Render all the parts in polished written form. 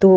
2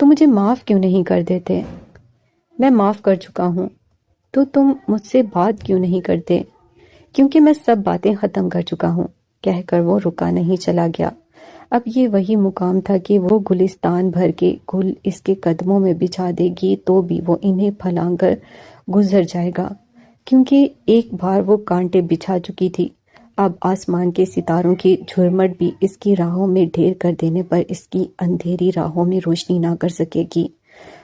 تم مجھے معاف کیوں نہیں کر دیتے؟ میں معاف کر چکا ہوں، تو تم مجھ سے بات کیوں نہیں کرتے؟ کیونکہ میں سب باتیں ختم کر چکا ہوں، کہہ کر وہ رکا نہیں، چلا گیا۔ اب یہ وہی مقام تھا کہ وہ گلستان بھر کے گل اس کے قدموں میں بچھا دے گی تو بھی وہ انہیں پھلانگ کر گزر جائے گا، کیونکہ ایک بار وہ کانٹے بچھا چکی تھی۔ اب آسمان کے ستاروں کی جھرمٹ بھی اس کی راہوں میں ڈھیر کر دینے پر اس کی اندھیری راہوں میں روشنی نہ کر سکے گی۔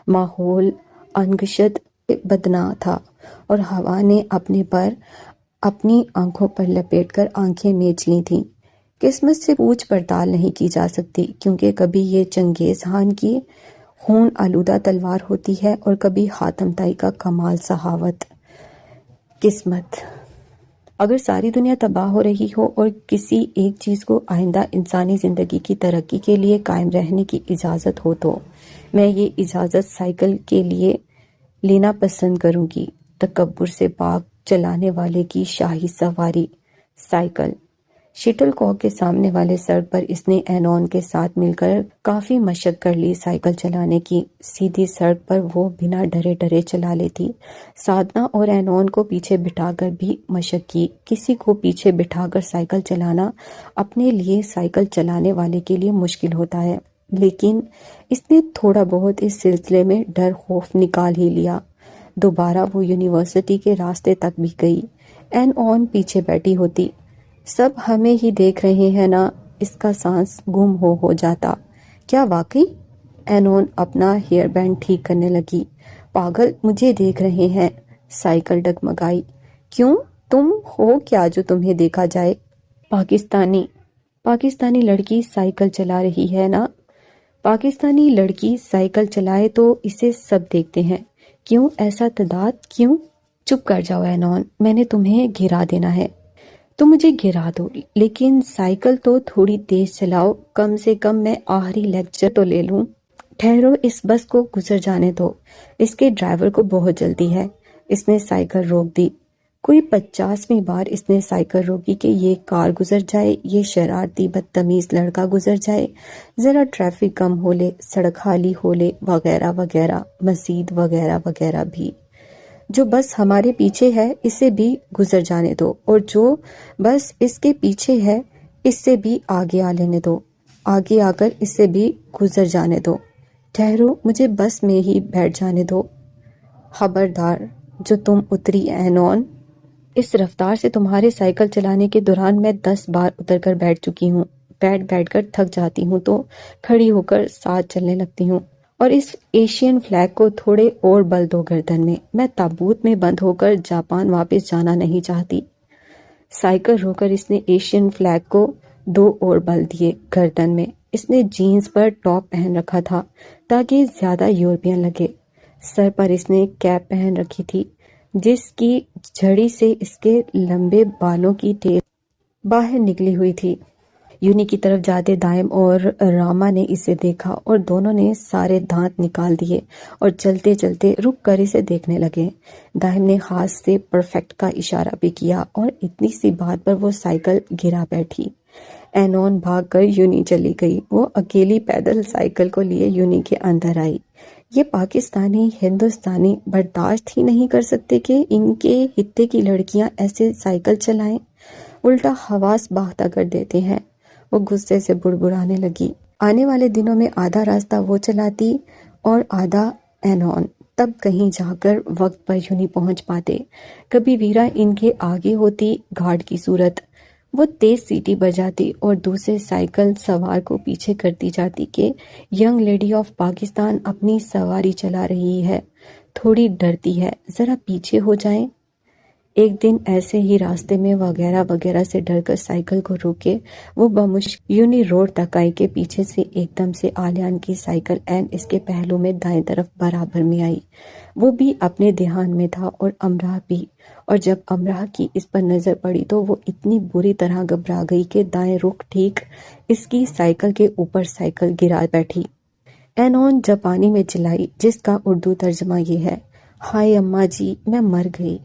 ماحول انگشت بدنا تھا اور ہوا نے اپنے پر اپنی آنکھوں پر لپیٹ کر آنکھیں میچ لی تھیں۔ قسمت سے پوچھ پڑتال نہیں کی جا سکتی، کیونکہ کبھی یہ چنگیز خان کی خون آلودہ تلوار ہوتی ہے اور کبھی حاتم طائی کا کمال سخاوت۔ قسمت اگر ساری دنیا تباہ ہو رہی ہو اور کسی ایک چیز کو آئندہ انسانی زندگی کی ترقی کے لیے قائم رہنے کی اجازت ہو تو میں یہ اجازت سائیکل کے لیے لینا پسند کروں گی۔ تکبر سے پاک چلانے والے کی شاہی سواری سائیکل۔ شٹل کاک کے سامنے والے سڑک پر اس نے اینون کے ساتھ مل کر کافی مشق کر لی سائیکل چلانے کی۔ سیدھی سڑک پر وہ بنا ڈرے ڈرے چلا لیتی۔ سادنا اور اینون کو پیچھے بٹھا کر بھی مشق کی۔ کسی کو پیچھے بٹھا کر سائیکل چلانا اپنے لیے سائیکل چلانے والے کے لیے مشکل ہوتا ہے، لیکن اس نے تھوڑا بہت اس سلسلے میں ڈر خوف نکال ہی لیا۔ دوبارہ وہ یونیورسٹی کے راستے تک بھی گئی۔ اینون پیچھے بیٹھی ہوتی۔ سب ہمیں ہی دیکھ رہے ہیں نا؟ اس کا سانس گم ہو جاتا۔ کیا واقعی؟ اینون اپنا ہیئر بینڈ ٹھیک کرنے لگی۔ پاگل، مجھے دیکھ رہے ہیں، سائیکل ڈگمگائی۔ کیوں؟ تم ہو کیا جو تمہیں دیکھا جائے؟ پاکستانی لڑکی سائیکل چلا رہی ہے نا؟ پاکستانی لڑکی سائیکل چلائے تو اسے سب دیکھتے ہیں، کیوں ایسا تضاد کیوں؟ چپ کر جاؤ اینون، میں نے تمہیں گرا دینا ہے۔ تم مجھے گرا دو، لیکن سائیکل تو تھوڑی تیز چلاؤ، کم سے کم میں آخری لیکچر تو لے لوں۔ ٹھہرو، اس بس کو گزر جانے دو، اس کے ڈرائیور کو بہت جلدی ہے۔ اس نے سائیکل روک دی۔ کوئی 50ویں بار اس نے سائیکل روکی کہ یہ کار گزر جائے، یہ شرارتی بدتمیز لڑکا گزر جائے، ذرا ٹریفک کم ہو لے، سڑک خالی ہو لے، وغیرہ وغیرہ، مزید وغیرہ وغیرہ بھی۔ جو بس ہمارے پیچھے ہے اسے بھی گزر جانے دو، اور جو بس اس کے پیچھے ہے اس سے بھی آگے آ لینے دو، آگے آ کر اسے بھی گزر جانے دو۔ ٹھہرو، مجھے بس میں ہی بیٹھ جانے دو۔ خبردار، جو تم اتری اینون، اس رفتار سے تمہارے سائیکل چلانے کے دوران میں 10 بار اتر کر بیٹھ چکی ہوں۔ بیٹھ کر تھک جاتی ہوں تو کھڑی ہو کر ساتھ چلنے لگتی ہوں، اور اس ایشین فلیگ کو تھوڑے اور بل دو گردن میں۔ میں تابوت میں بند ہو کر جاپان واپس جانا نہیں چاہتی۔ سائیکل رو کر اس نے ایشین فلیگ کو 2 اور بل دیے گردن میں۔ اس نے جینز پر ٹاپ پہن رکھا تھا تاکہ زیادہ یورپین لگے۔ سر پر اس نے کیپ پہن رکھی تھی جس کی جھڑی سے اس کے لمبے بالوں کی ٹیل باہر نکلی ہوئی تھی۔ یونی کی طرف جاتے دائم اور راما نے اسے دیکھا اور دونوں نے سارے دانت نکال دیے اور چلتے چلتے رک کر اسے دیکھنے لگے۔ دائم نے ہاتھ سے پرفیکٹ کا اشارہ بھی کیا اور اتنی سی بات پر وہ سائیکل گرا بیٹھی۔ اینون بھاگ کر یونی چلی گئی۔ وہ اکیلی پیدل سائیکل کو لیے یونی کے اندر آئی۔ یہ پاکستانی ہندوستانی برداشت ہی نہیں کر سکتے کہ ان کے خطے کی لڑکیاں ایسے سائیکل چلائیں، الٹا حواس باختہ کر دیتے ہیں۔ وہ غصے سے بڑبڑانے لگی۔ آنے والے دنوں میں آدھا راستہ وہ چلاتی اور آدھا اینون، تب کہیں جا کر وقت پر یونی پہنچ پاتے۔ کبھی ویرا ان کے آگے ہوتی گارڈ کی صورت، وہ تیز سیٹی بجاتی اور دوسرے سائیکل سوار کو پیچھے کرتی جاتی کہ ینگ لیڈی آف پاکستان اپنی سواری چلا رہی ہے، تھوڑی ڈرتی ہے، ذرا پیچھے ہو جائیں۔ ایک دن ایسے ہی راستے میں وغیرہ وغیرہ سے ڈر کر سائیکل کو روکے وہ بمشکل یونی روڈ تک آئی کہ پیچھے سے ایک دم سے آلیان کی سائیکل این اس کے پہلو میں دائیں طرف برابر میں آئی۔ وہ بھی اپنے دھیان میں تھا اور امراہ بھی، اور جب امراہ کی اس پر نظر پڑی تو وہ اتنی بری طرح گھبرا گئی کہ دائیں رخ ٹھیک اس کی سائیکل کے اوپر سائیکل گرا بیٹھی۔ اینون جاپانی میں چلائی، جس کا اردو ترجمہ یہ ہے: ہائے اماں جی، میں مر گئی۔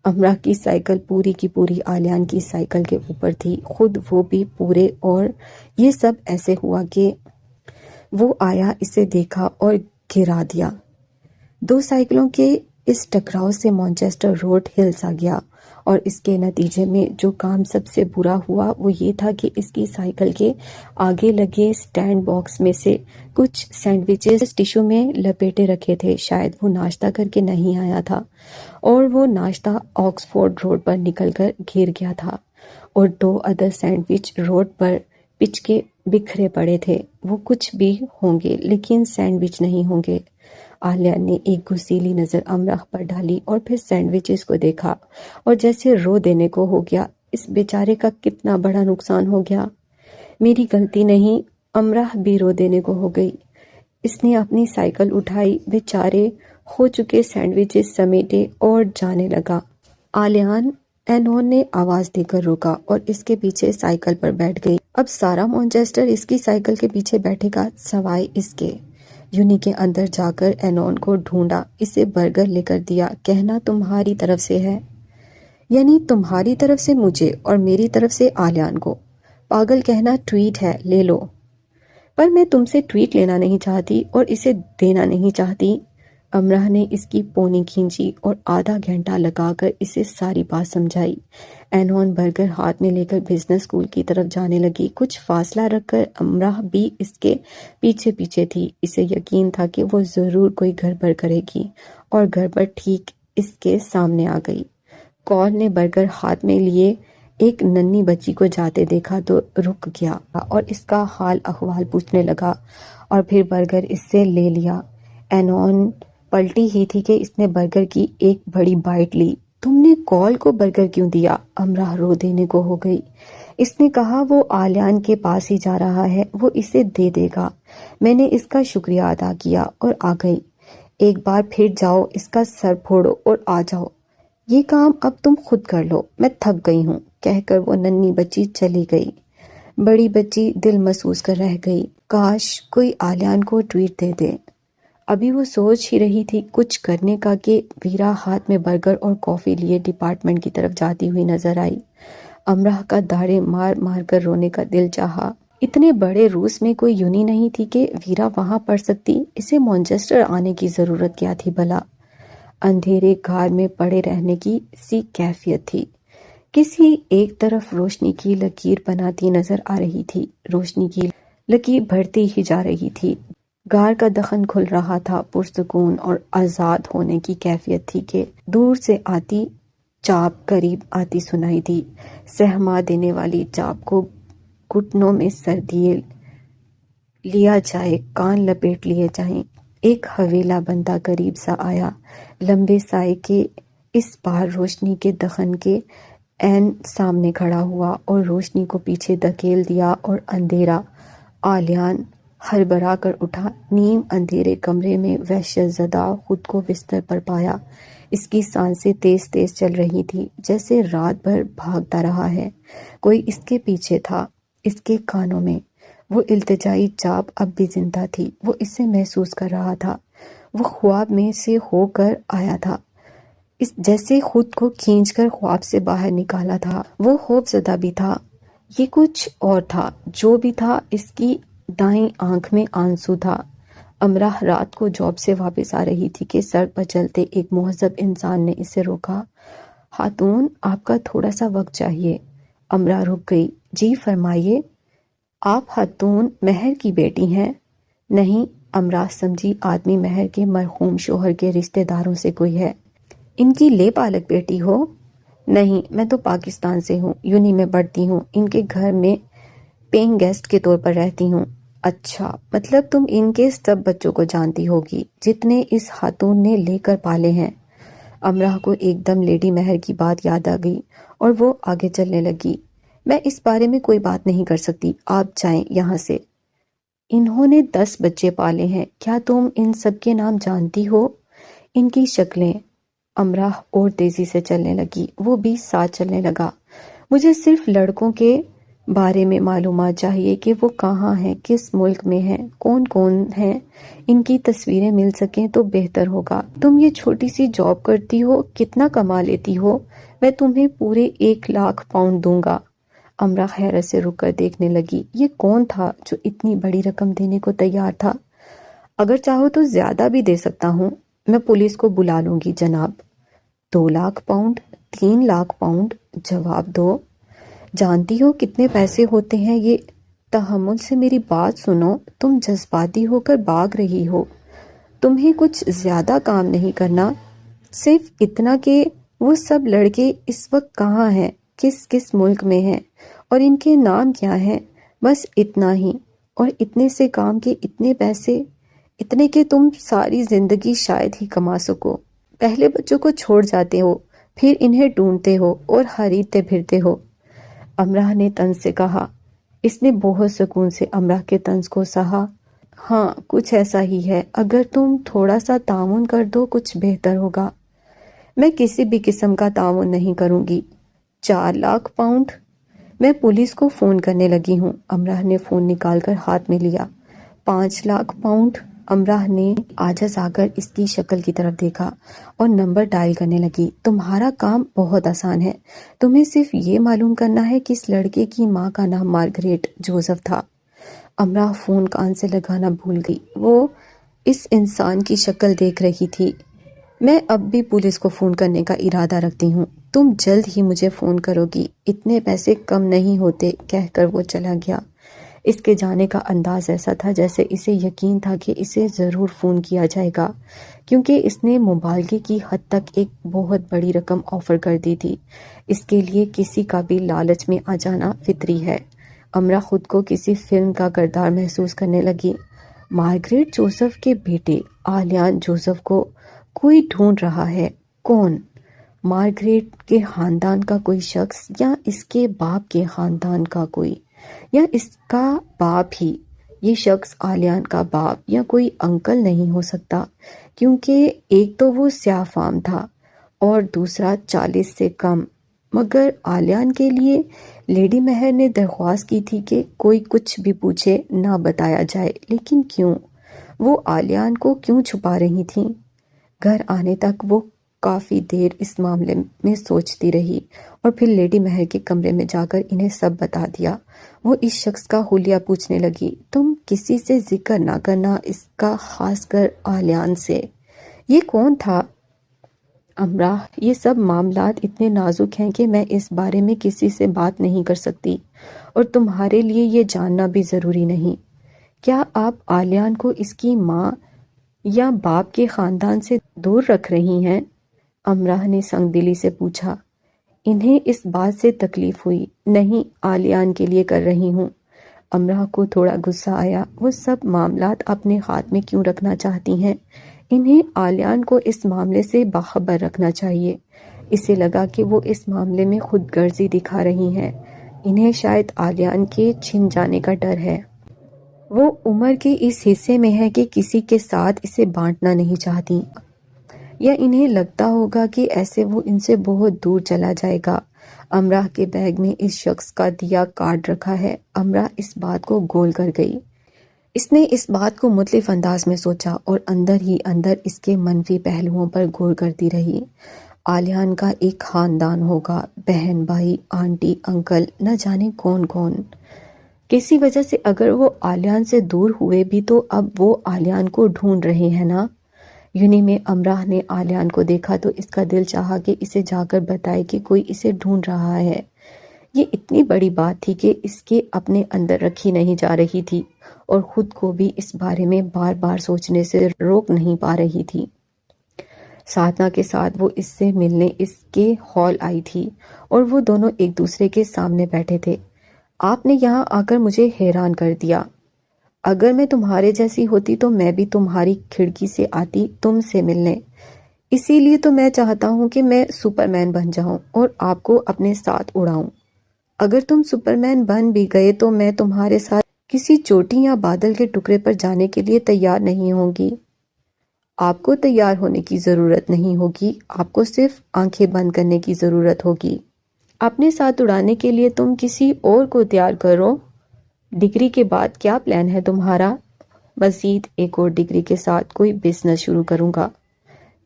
امراہ کی سائیکل پوری کی پوری آلیان کی سائیکل کے اوپر تھی، خود وہ بھی پورے، اور یہ سب ایسے ہوا کہ وہ آیا، اسے دیکھا اور گرا دیا۔ دو سائیکلوں کے اس ٹکراؤ سے مانچسٹر روڈ ہل سا گیا، اور اس کے نتیجے میں جو کام سب سے برا ہوا وہ یہ تھا کہ اس کی سائیکل کے آگے لگے سٹینڈ باکس میں سے کچھ سینڈوچز ٹشو میں لپیٹے رکھے تھے۔ شاید وہ ناشتہ کر کے نہیں آیا تھا، اور وہ ناشتہ آکسفورڈ روڈ پر نکل کر گر گیا تھا، اور 2 ادر سینڈوچ روڈ پر پچ کے بکھرے پڑے تھے۔ وہ کچھ بھی ہوں گے لیکن سینڈوچ نہیں ہوں گے۔ عالیہ نے ایک غصیلی نظر امراح پر ڈالی اور پھر سینڈوچز کو دیکھا، اور جیسے رو دینے کو ہو گیا۔ اس بیچارے کا کتنا بڑا نقصان ہو گیا۔ میری غلطی نہیں، امراح بھی رو دینے کو ہو گئی۔ اس نے اپنی سائیکل اٹھائی، بیچارے ہو چکے سینڈوچز سمیٹے اور جانے لگا۔ آلیان اینون نے آواز دے کر روکا اور اس کے پیچھے سائیکل پر بیٹھ گئی۔ اب سارا مانچسٹر اس کی سائیکل کے پیچھے بیٹھے گا، سوائے اس کے۔ یونی کے اندر جا کر اینون کو ڈھونڈا، اسے برگر لے کر دیا۔ کہنا تمہاری طرف سے ہے؟ یعنی تمہاری طرف سے مجھے اور میری طرف سے آلیان کو؟ پاگل کہنا ٹویٹ ہے، لے لو۔ پر میں تم سے ٹویٹ لینا نہیں چاہتی اور اسے دینا نہیں چاہتی۔ امراح نے اس کی پونی کھینچی اور آدھا گھنٹہ لگا کر اسے ساری بات سمجھائی۔ اینون برگر ہاتھ میں لے کر بزنس اسکول کی طرف جانے لگی۔ کچھ فاصلہ رکھ کر امراح بھی اس کے پیچھے پیچھے تھی۔ اسے یقین تھا کہ وہ ضرور کوئی گڑبڑ کرے گی، اور گڑبڑ ٹھیک اس کے سامنے آ گئی۔ کال نے برگر ہاتھ میں لیے ایک ننھی بچی کو جاتے دیکھا تو رک گیا اور اس کا حال احوال پوچھنے لگا، اور پھر برگر اس سے لے لیا۔ اینون پلٹی ہی تھی کہ اس نے برگر کی ایک بڑی بائٹ لی۔ تم نے کال کو برگر کیوں دیا؟ امراح رو دینے کو ہو گئی۔ اس نے کہا وہ آلیان کے پاس ہی جا رہا ہے، وہ اسے دے دے گا۔ میں نے اس کا شکریہ ادا کیا اور آ گئی۔ ایک بار پھر جاؤ، اس کا سر پھوڑو اور آ جاؤ۔ یہ کام اب تم خود کر لو، میں تھک گئی ہوں، کہہ کر وہ ننھی بچی چلی گئی۔ بڑی بچی دل محسوس کر رہ گئی، کاش کوئی آلیان کو ٹویٹ دے دے۔ ابھی وہ سوچ ہی رہی تھی کچھ کرنے کا کہ ویرا ہاتھ میں برگر اور کافی لیے ڈپارٹمنٹ کی طرف جاتی ہوئی نظر آئی۔ امراح کا داڑھیں مار مار کر رونے کا دل چاہا۔ اتنے بڑے روس میں کوئی یونی نہیں تھی کہ ویرا وہاں پڑھ سکتی۔ اسے مانچسٹر آنے کی ضرورت کیا تھی بھلا؟ اندھیرے گھر میں پڑے رہنے کی سی کیفیت تھی۔ کسی ایک طرف روشنی کی لکیر بناتی نظر آ رہی تھی۔ روشنی کی لکیر بڑھتی ہی جا رہی تھی۔ غار کا دخن کھل رہا تھا۔ پرسکون اور آزاد ہونے کی کیفیت تھی کہ دور سے آتی چاپ قریب آتی سنائی دی۔ سہما دینے والی چاپ کو گھٹنوں میں سر دیے لیا جائے، کان لپیٹ لیے جائیں۔ ایک حویلا بندہ قریب سا آیا، لمبے سائے کے اس پار روشنی کے دخن کے عین سامنے کھڑا ہوا اور روشنی کو پیچھے دھکیل دیا، اور اندھیرا آلیان ہڑبڑا کر اٹھا۔ نیم اندھیرے کمرے میں وحشت زدہ خود کو بستر پر پایا۔ اس کی سانسیں تیز تیز چل رہی تھی، جیسے رات بھر بھاگتا رہا ہے۔ کوئی اس کے پیچھے تھا، اس کے کانوں میں۔ وہ التجائی چاپ اب بھی زندہ تھی، وہ اسے محسوس کر رہا تھا۔ وہ خواب میں سے ہو کر آیا تھا، اس جیسے خود کو کھینچ کر خواب سے باہر نکالا تھا۔ وہ خوف زدہ بھی تھا، یہ کچھ اور تھا۔ جو بھی تھا، اس کی دائیں آنکھ میں آنسو تھا۔ امراح رات کو جاب سے واپس آ رہی تھی کہ سڑک پر چلتے ایک مہذب انسان نے اسے روکا۔ خاتون، آپ کا تھوڑا سا وقت چاہیے۔ امراح رک گئی۔ جی فرمائیے۔ آپ خاتون مہر کی بیٹی ہیں؟ نہیں، امراح سمجھی آدمی مہر کے مرحوم شوہر کے رشتہ داروں سے کوئی ہے۔ ان کی لے پالک بیٹی ہو؟ نہیں، میں تو پاکستان سے ہوں، یونی میں پڑھتی ہوں، ان کے گھر میں پینگ گیسٹ کے طور پر رہتی ہوں۔ اچھا، مطلب تم ان کے سب بچوں کو جانتی ہوگی جتنے اس خاتون نے لے کر پالے ہیں۔ امراح کو ایک دم لیڈی مہر کی بات یاد آ گئی اور وہ آگے چلنے لگی۔ میں اس بارے میں کوئی بات نہیں کر سکتی، آپ جائیں یہاں سے۔ انہوں نے 10 بچے پالے ہیں، کیا تم ان سب کے نام جانتی ہو؟ ان کی شکلیں؟ امراح اور تیزی سے چلنے لگی، وہ بھی ساتھ چلنے لگا۔ مجھے صرف لڑکوں کے بارے میں معلومات چاہیے کہ وہ کہاں ہیں، کس ملک میں ہیں، کون کون ہیں۔ ان کی تصویریں مل سکیں تو بہتر ہوگا۔ تم یہ چھوٹی سی جاب کرتی ہو، کتنا کما لیتی ہو؟ میں تمہیں پورے 1,00,000 پاؤنڈ دوں گا امرا حیرت سے رک کر دیکھنے لگی۔ یہ کون تھا جو اتنی بڑی رقم دینے کو تیار تھا؟ اگر چاہو تو زیادہ بھی دے سکتا ہوں، میں پولیس کو بلا لوں گی جناب۔ 2 لاکھ پاؤنڈ، 3 لاکھ پاؤنڈ، جواب دو۔ جانتی ہو کتنے پیسے ہوتے ہیں یہ؟ تحمل سے میری بات سنو، تم جذباتی ہو کر بھاگ رہی ہو۔ تمہیں کچھ زیادہ کام نہیں کرنا، صرف اتنا کہ وہ سب لڑکے اس وقت کہاں ہیں، کس کس ملک میں ہیں، اور ان کے نام کیا ہیں، بس اتنا ہی۔ اور اتنے سے کام کے اتنے پیسے، اتنے کہ تم ساری زندگی شاید ہی کما سکو۔ پہلے بچوں کو چھوڑ جاتے ہو، پھر انہیں ڈھونڈتے ہو اور خریدتے پھرتے ہو۔ امرا نے طنز سے کہا۔ اس نے بہت سکون سے امرا کے طنز کو سہا۔ ہاں، کچھ ایسا ہی ہے، اگر تم تھوڑا سا تعاون کر دو کچھ بہتر ہوگا۔ میں کسی بھی قسم کا تعاون نہیں کروں گی۔ 4 لاکھ پاؤنڈ؟ میں پولیس کو فون کرنے لگی ہوں۔ امرا نے فون نکال کر ہاتھ میں لیا۔ 5 لاکھ پاؤنڈ؟ امرا نے عاجز آ کر اس کی شکل کی طرف دیکھا اور نمبر ڈائل کرنے لگی۔ تمہارا کام بہت آسان ہے، تمہیں صرف یہ معلوم کرنا ہے کہ اس لڑکے کی ماں کا نام مارگریٹ جوزف تھا۔ امرا فون کان سے لگانا بھول گئی، وہ اس انسان کی شکل دیکھ رہی تھی۔ میں اب بھی پولیس کو فون کرنے کا ارادہ رکھتی ہوں، تم جلد ہی مجھے فون کرو گی، اتنے پیسے کم نہیں ہوتے، کہہ کر وہ چلا گیا۔ اس کے جانے کا انداز ایسا تھا جیسے اسے یقین تھا کہ اسے ضرور فون کیا جائے گا، کیونکہ اس نے مبالغے کی حد تک ایک بہت بڑی رقم آفر کر دی تھی۔ اس کے لیے کسی کا بھی لالچ میں آ جانا فطری ہے۔ امرا خود کو کسی فلم کا کردار محسوس کرنے لگی۔ مارگریٹ جوزف کے بیٹے آلیان جوزف کو کوئی ڈھونڈ رہا ہے۔ کون؟ مارگریٹ کے خاندان کا کوئی شخص، یا اس کے باپ کے خاندان کا کوئی، یا اس کا باپ ہی۔ یہ شخص آلیان کا باپ یا کوئی انکل نہیں ہو سکتا، کیونکہ ایک تو وہ سیاہ فام تھا اور دوسرا 40 سے کم۔ مگر آلیان کے لیے لیڈی مہر نے درخواست کی تھی کہ کوئی کچھ بھی پوچھے نہ بتایا جائے، لیکن کیوں؟ وہ آلیان کو کیوں چھپا رہی تھیں؟ گھر آنے تک وہ کافی دیر اس معاملے میں سوچتی رہی اور پھر لیڈی مہر کے کمرے میں جا کر انہیں سب بتا دیا۔ وہ اس شخص کا حلیہ پوچھنے لگی۔ تم کسی سے ذکر نہ کرنا اس کا، خاص کر آلیان سے۔ یہ کون تھا؟ امرا، یہ سب معاملات اتنے نازک ہیں کہ میں اس بارے میں کسی سے بات نہیں کر سکتی، اور تمہارے لیے یہ جاننا بھی ضروری نہیں۔ کیا آپ آلیان کو اس کی ماں یا باپ کے خاندان سے دور رکھ رہی ہیں؟ امرا نے سنگ دلی سے پوچھا۔ انہیں اس بات سے تکلیف ہوئی۔ نہیں، آلیان کے لیے کر رہی ہوں۔ امرا کو تھوڑا غصہ آیا۔ وہ سب معاملات اپنے ہاتھ میں کیوں رکھنا چاہتی ہیں؟ انہیں آلیان کو اس معاملے سے باخبر رکھنا چاہیے۔ اسے لگا کہ وہ اس معاملے میں خود غرضی دکھا رہی ہیں۔ انہیں شاید آلیان کے چھن جانے کا ڈر ہے۔ وہ عمر کے اس حصے میں ہے کہ کسی کے ساتھ اسے بانٹنا نہیں چاہتی، یا انہیں لگتا ہوگا کہ ایسے وہ ان سے بہت دور چلا جائے گا۔ امرا کے بیگ میں اس شخص کا دیا کارڈ رکھا ہے۔ امرا اس بات کو گول کر گئی۔ اس نے اس بات کو مختلف انداز میں سوچا اور اندر ہی اندر اس کے منفی پہلوؤں پر غور کرتی رہی۔ آلیان کا ایک خاندان ہوگا، بہن، بھائی، آنٹی، انکل، نہ جانے کون کون۔ کسی وجہ سے اگر وہ آلیان سے دور ہوئے بھی تو اب وہ آلیان کو ڈھونڈ رہے ہیں نا۔ یونی میں امرا نے آلیان کو دیکھا تو اس کا دل چاہا کہ اسے جا کر بتائے کہ کوئی اسے ڈھونڈ رہا ہے۔ یہ اتنی بڑی بات تھی کہ اس کے اپنے اندر رکھی نہیں جا رہی تھی، اور خود کو بھی اس بارے میں بار بار سوچنے سے روک نہیں پا رہی تھی۔ سادھنا کے ساتھ وہ اس سے ملنے اس کے ہال آئی تھی، اور وہ دونوں ایک دوسرے کے سامنے بیٹھے تھے۔ آپ نے یہاں آ کر مجھے حیران کر دیا۔ اگر میں تمہارے جیسی ہوتی تو میں بھی تمہاری کھڑکی سے آتی تم سے ملنے۔ اسی لیے تو میں چاہتا ہوں کہ میں سپرمین بن جاؤں اور آپ کو اپنے ساتھ اڑاؤں۔ اگر تم سپرمین بن بھی گئے تو میں تمہارے ساتھ کسی چوٹی یا بادل کے ٹکڑے پر جانے کے لیے تیار نہیں ہوں گی۔ آپ کو تیار ہونے کی ضرورت نہیں ہوگی، آپ کو صرف آنکھیں بند کرنے کی ضرورت ہوگی۔ اپنے ساتھ اڑانے کے لیے تم کسی اور کو تیار کرو۔ ڈگری کے بعد کیا پلان ہے تمہارا؟ مزید ایک اور ڈگری کے ساتھ کوئی بزنس شروع کروں گا۔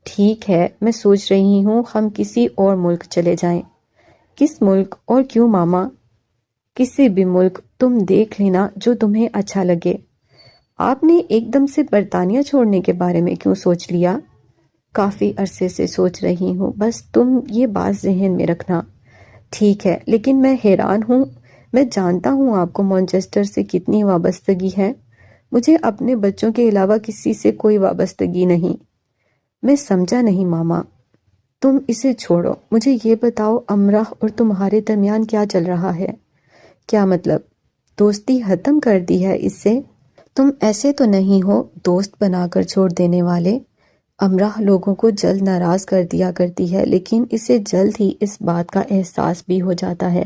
ٹھیک ہے، میں سوچ رہی ہوں ہم کسی اور ملک چلے جائیں۔ کس ملک اور کیوں ماما؟ کسی بھی ملک تم دیکھ لینا جو تمہیں اچھا لگے۔ آپ نے ایک دم سے برطانیہ چھوڑنے کے بارے میں کیوں سوچ لیا؟ کافی عرصے سے سوچ رہی ہوں، بس تم یہ بات ذہن میں رکھنا۔ ٹھیک ہے، لیکن میں حیران ہوں۔ میں جانتا ہوں آپ کو مانچسٹر سے کتنی وابستگی ہے۔ مجھے اپنے بچوں کے علاوہ کسی سے کوئی وابستگی نہیں۔ میں سمجھا نہیں ماما۔ تم اسے چھوڑو، مجھے یہ بتاؤ امرہ اور تمہارے درمیان کیا چل رہا ہے؟ کیا مطلب؟ دوستی ختم کر دی ہے اس سے؟ تم ایسے تو نہیں ہو دوست بنا کر چھوڑ دینے والے؟ امرہ لوگوں کو جلد ناراض کر دیا کرتی ہے، لیکن اسے جلد ہی اس بات کا احساس بھی ہو جاتا ہے۔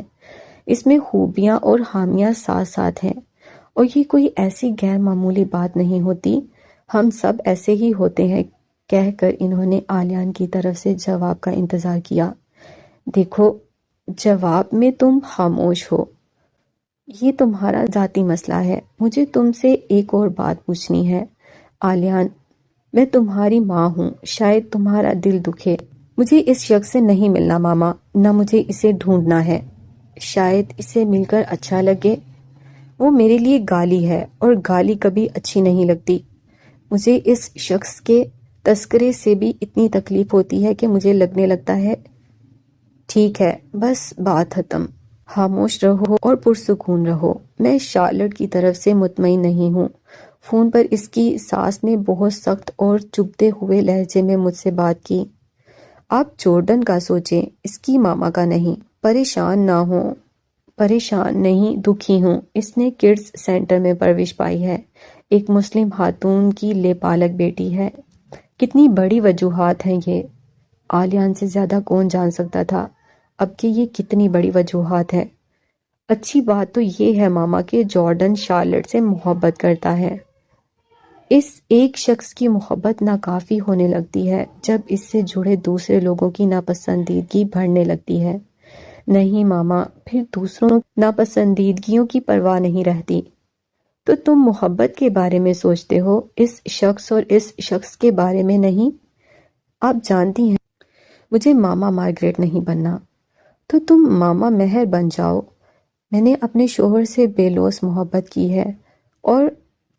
اس میں خوبیاں اور خامیاں ساتھ ساتھ ہیں، اور یہ کوئی ایسی غیر معمولی بات نہیں ہوتی۔ ہم سب ایسے ہی ہوتے ہیں، کہہ کر انہوں نے آلیان کی طرف سے جواب کا انتظار کیا۔ دیکھو، جواب میں تم خاموش ہو۔ یہ تمہارا ذاتی مسئلہ ہے۔ مجھے تم سے ایک اور بات پوچھنی ہے آلیان۔ میں تمہاری ماں ہوں، شاید تمہارا دل دکھے۔ مجھے اس شخص سے نہیں ملنا ماما، نہ مجھے اسے ڈھونڈنا ہے۔ شاید اسے مل کر اچھا لگے۔ وہ میرے لیے گالی ہے، اور گالی کبھی اچھی نہیں لگتی۔ مجھے اس شخص کے تذکرے سے بھی اتنی تکلیف ہوتی ہے کہ مجھے لگنے لگتا ہے ٹھیک ہے، بس بات ختم۔ خاموش رہو اور پرسکون رہو۔ میں شارلٹ کی طرف سے مطمئن نہیں ہوں۔ فون پر اس کی ساس نے بہت سخت اور چبھتے ہوئے لہجے میں مجھ سے بات کی۔ آپ جورڈن کا سوچیں، اس کی ماما کا نہیں۔ پریشان نہ ہوں۔ پریشان نہیں، دکھی ہوں۔ اس نے کڈز سینٹر میں پرورش پائی ہے، ایک مسلم خاتون کی لے پالک بیٹی ہے۔ کتنی بڑی وجوہات ہیں یہ۔ آلیان سے زیادہ کون جان سکتا تھا اب کہ یہ کتنی بڑی وجوہات ہے۔ اچھی بات تو یہ ہے ماما کہ جارڈن شارلٹ سے محبت کرتا ہے۔ اس ایک شخص کی محبت ناکافی ہونے لگتی ہے جب اس سے جڑے دوسرے لوگوں کی ناپسندیدگی بڑھنے لگتی ہے۔ نہیں ماما، پھر دوسروں ناپسندیدگیوں کی پرواہ نہیں رہتی۔ تو تم محبت کے بارے میں سوچتے ہو، اس شخص اور اس شخص کے بارے میں نہیں؟ آپ جانتی ہیں مجھے ماما مارگریٹ نہیں بننا، تو تم ماما مہر بن جاؤ۔ میں نے اپنے شوہر سے بے لوث محبت کی ہے، اور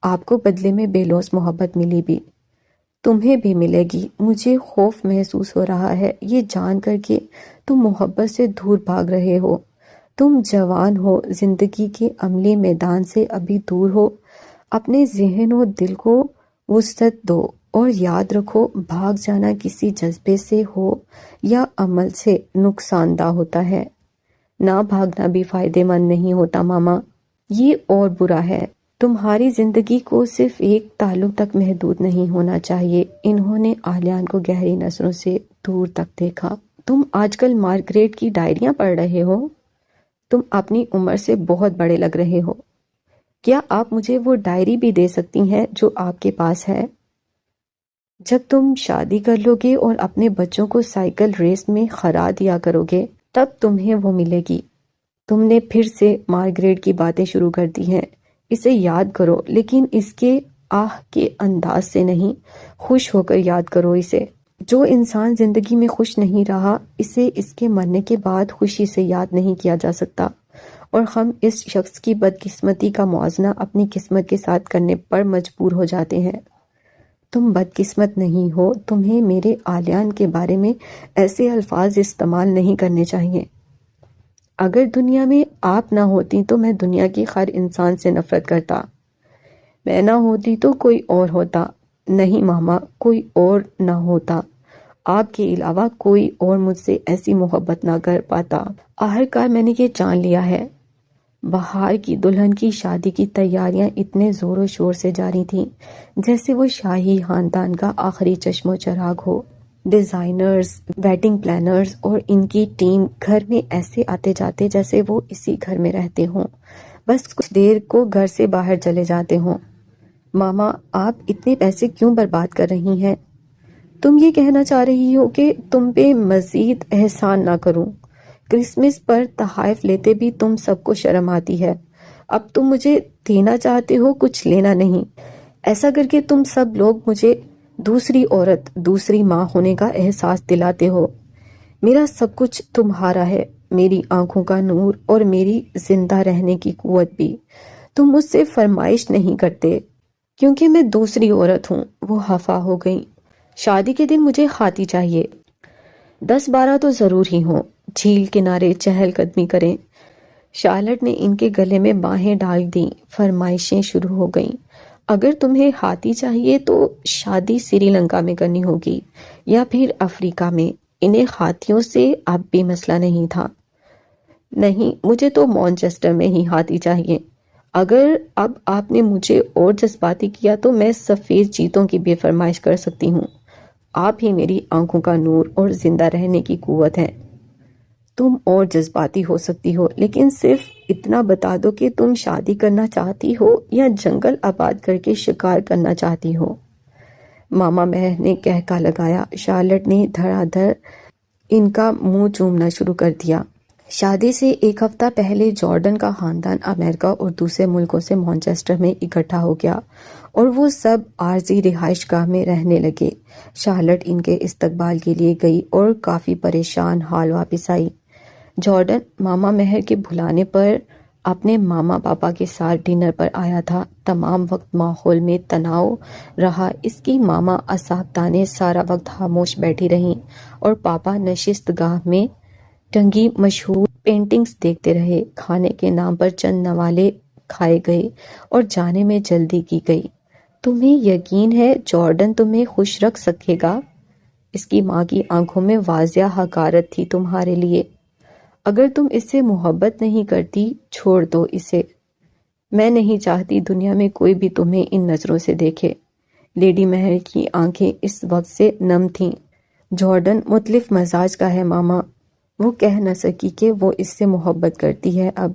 آپ کو بدلے میں بے لوث محبت ملی بھی۔ تمہیں بھی ملے گی۔ مجھے خوف محسوس ہو رہا ہے یہ جان کر کہ تم محبت سے دور بھاگ رہے ہو۔ تم جوان ہو، زندگی کے عملی میدان سے ابھی دور ہو۔ اپنے ذہن و دل کو وسعت دو، اور یاد رکھو بھاگ جانا کسی جذبے سے ہو یا عمل سے نقصان دہ ہوتا ہے۔ نہ بھاگنا بھی فائدے مند نہیں ہوتا ماما، یہ اور برا ہے۔ تمہاری زندگی کو صرف ایک تعلق تک محدود نہیں ہونا چاہیے۔ انہوں نے آلیان کو گہری نظروں سے دور تک دیکھا۔ تم آج کل مارگریٹ کی ڈائریاں پڑھ رہے ہو؟ تم اپنی عمر سے بہت بڑے لگ رہے ہو۔ کیا آپ مجھے وہ ڈائری بھی دے سکتی ہیں جو آپ کے پاس ہے؟ جب تم شادی کر لو گے اور اپنے بچوں کو سائیکل ریس میں ہرا دیا کرو گے، تب تمہیں وہ ملے گی۔ تم نے پھر سے مارگریٹ کی باتیں شروع کر دی ہیں۔ اسے یاد کرو، لیکن اس کے آہ کے انداز سے نہیں، خوش ہو کر یاد کرو اسے۔ جو انسان زندگی میں خوش نہیں رہا، اسے اس کے مرنے کے بعد خوشی سے یاد نہیں کیا جا سکتا، اور ہم اس شخص کی بدقسمتی کا موازنہ اپنی قسمت کے ساتھ کرنے پر مجبور ہو جاتے ہیں۔ تم بدقسمت نہیں ہو۔ تمہیں میرے آلیان کے بارے میں ایسے الفاظ استعمال نہیں کرنے چاہیے۔ اگر دنیا میں آپ نہ ہوتی تو میں دنیا کی ہر انسان سے نفرت کرتا۔ میں نہ ہوتی تو کوئی اور ہوتا۔ نہیں ماما، کوئی اور نہ ہوتا۔ آپ کے علاوہ کوئی اور مجھ سے ایسی محبت نہ کر پاتا۔ آخرکار میں نے یہ جان لیا ہے۔ بہار کی دلہن کی شادی کی تیاریاں اتنے زور و شور سے جاری تھیں جیسے وہ شاہی خاندان کا آخری چشم و چراغ ہو۔ ڈیزائنرز، ویڈنگ پلانرز اور ان کی ٹیم گھر میں ایسے آتے جاتے جیسے وہ اسی گھر میں رہتے ہوں، بس کچھ دیر کو گھر سے باہر چلے جاتے ہوں۔ ماما، آپ اتنے پیسے کیوں برباد کر رہی ہیں؟ تم یہ کہنا چاہ رہی ہو کہ تم پہ مزید احسان نہ کروں؟ کرسمس پر تحائف لیتے بھی تم سب کو شرم آتی ہے۔ اب تم مجھے دینا چاہتے ہو، کچھ لینا نہیں۔ ایسا کر کے تم سب لوگ مجھے دوسری عورت، دوسری ماں ہونے کا احساس دلاتے ہو۔ میرا سب کچھ تمہارا ہے، میری آنکھوں کا نور اور میری زندہ رہنے کی قوت بھی۔ تم مجھ سے فرمائش نہیں کرتے کیونکہ میں دوسری عورت ہوں۔ وہ خفا ہو گئیں۔ شادی کے دن مجھے ہاتھی چاہیے، 10-12 تو ضرور ہی ہوں، جھیل کنارے چہل قدمی کریں۔ شارلٹ نے ان کے گلے میں باہیں ڈال دیں۔ فرمائشیں شروع ہو گئیں۔ اگر تمہیں ہاتھی چاہیے تو شادی سری لنکا میں کرنی ہوگی یا پھر افریقہ میں۔ انہیں ہاتھیوں سے اب بھی مسئلہ نہیں تھا۔ نہیں، مجھے تو مانچسٹر میں ہی ہاتھی چاہیے۔ اگر اب آپ نے مجھے اور جذباتی کیا تو میں سفید چیتوں کی بھی فرمائش کر سکتی ہوں۔ آپ ہی میری آنکھوں کا نور اور زندہ رہنے کی قوت ہیں۔ تم اور جذباتی ہو سکتی ہو، لیکن صرف اتنا بتا دو کہ تم شادی کرنا چاہتی ہو یا جنگل آباد کر کے شکار کرنا چاہتی ہو۔ ماما مہر نے کہکا لگایا۔ شارلٹ نے دھڑا دھڑ ان کا منہ چومنا شروع کر دیا۔ شادی سے ایک ہفتہ پہلے جارڈن کا خاندان امریکہ اور دوسرے ملکوں سے مانچسٹر میں اکٹھا ہو گیا اور وہ سب عارضی رہائش گاہ میں رہنے لگے۔ شارلٹ ان کے استقبال کے لیے گئی اور کافی پریشان حال واپس آئی۔ جارڈن ماما مہر کے بلانے پر اپنے ماما پاپا کے ساتھ ڈنر پر آیا تھا۔ تمام وقت ماحول میں تناؤ رہا۔ اس کی ماما اساپتانے سارا وقت خاموش بیٹھی رہیں اور پاپا نشست گاہ میں ٹنگی مشہور پینٹنگز دیکھتے رہے۔ کھانے کے نام پر چند نوالے کھائے گئے اور جانے میں جلدی کی گئی۔ تمہیں یقین ہے جارڈن تمہیں خوش رکھ سکے گا؟ اس کی ماں کی آنکھوں میں واضح حقارت تھی۔ تمہارے لیے اگر تم اس سے محبت نہیں کرتی چھوڑ دو اسے۔ میں نہیں چاہتی دنیا میں کوئی بھی تمہیں ان نظروں سے دیکھے۔ لیڈی مہر کی آنکھیں اس وقت سے نم تھیں۔ جارڈن مختلف مزاج کا ہے ماما۔ وہ کہہ نہ سکی کہ وہ اس سے محبت کرتی ہے، اب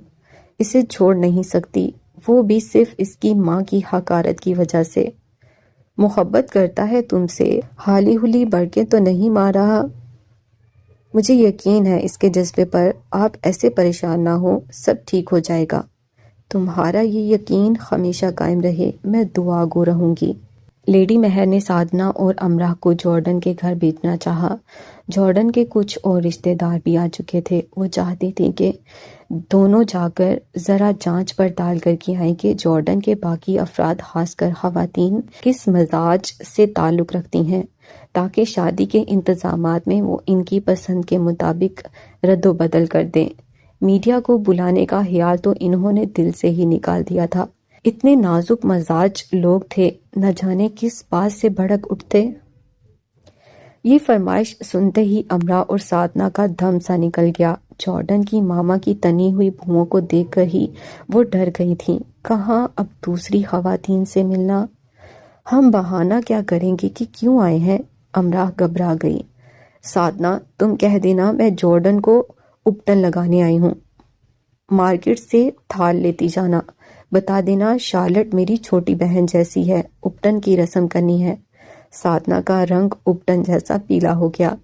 اسے چھوڑ نہیں سکتی، وہ بھی صرف اس کی ماں کی حقارت کی وجہ سے۔ محبت کرتا ہے تم سے، حالی حلی بڑکیں تو نہیں مار رہا؟ مجھے یقین ہے اس کے جذبے پر۔ آپ ایسے پریشان نہ ہو، سب ٹھیک ہو جائے گا۔ تمہارا یہ یقین ہمیشہ قائم رہے، میں دعا گو رہوں گی۔ لیڈی مہر نے سادنا اور امراح کو جارڈن کے گھر بھیجنا چاہا۔ جارڈن کے کچھ اور رشتہ دار بھی آ چکے تھے۔ وہ چاہتی تھی کہ دونوں جا کر ذرا جانچ پڑتال کر کے آئیں کہ جارڈن کے باقی افراد خاص کر خواتین کس مزاج سے تعلق رکھتی ہیں، تاکہ شادی کے انتظامات میں وہ ان کی پسند کے مطابق رد و بدل کر دیں۔ میڈیا کو بلانے کا خیال تو انہوں نے دل سے ہی نکال دیا تھا۔ اتنے نازک مزاج لوگ تھے، نہ جانے کس بات سے بھڑک اٹھتے۔ یہ فرمائش سنتے ہی امراء اور سادنا کا دم سا نکل گیا۔ جارڈن کی ماما کی تنی ہوئی بھوؤں کو دیکھ کر ہی وہ ڈر گئی تھیں۔ کہاں اب دوسری خواتین سے ملنا؟ ہم بہانہ کیا کریں گے کہ کیوں آئے ہیں؟ امراء گھبرا گئی۔ سادنا تم کہہ دینا میں جارڈن کو اپٹن لگانے آئی ہوں۔ مارکیٹ سے تھال لیتی جانا۔ بتا دینا شارلٹ میری چھوٹی بہن جیسی ہے، اپٹن کی رسم کرنی ہے۔ سادنا کا رنگ اپٹن جیسا پیلا ہو گیا۔